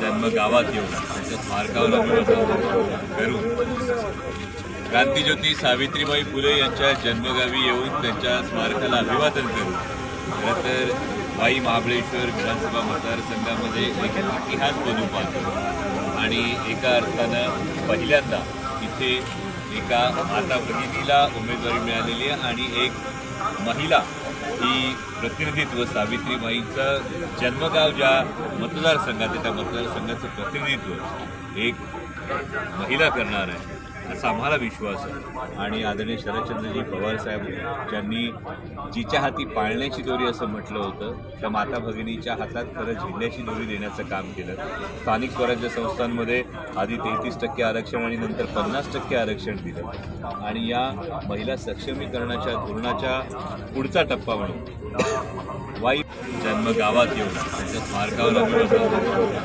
जन्मगावात येऊन त्यांच्या स्मारकावर अभिवादन करून क्रांतीज्योती सावित्रीबाई फुले यांच्या जन्मगावी येऊन त्यांच्या स्मारकाला अभिवादन करून खरं तर वाई महाबळेश्वर विधानसभा मतदारसंघामध्ये एक इतिहास बनू पाहतो आणि एका अर्थानं पहिल्यांदा इथे एका माता भगिनीला उमेदवारी मिळालेली आहे आणि एक महिला ही प्रतिनिधित्व सावित्रीबाईंचं जन्मगाव ज्या मतदारसंघात आहे त्या मतदारसंघाचं प्रतिनिधित्व एक महिला करणार आहे असा आम्हाला विश्वास आहे। आणि आदरणीय शरदचंद्रजी पवार साहेब ज्यांनी जिच्या हाती पाळण्याची दोरी असं म्हटलं होतं त्या माता भगिनीच्या हातात खरं झेंड्याची दोरी देण्याचं काम केलं। स्थानिक स्वराज्य संस्थांमध्ये आधी 33% आरक्षण आणि नंतर 50% आरक्षण दिलं आणि या महिला सक्षमीकरणाच्या धोरणाच्या पुढचा टप्पा म्हणून वाई जन्मगावात येऊन त्यांच्या स्मारकावर अभिवादन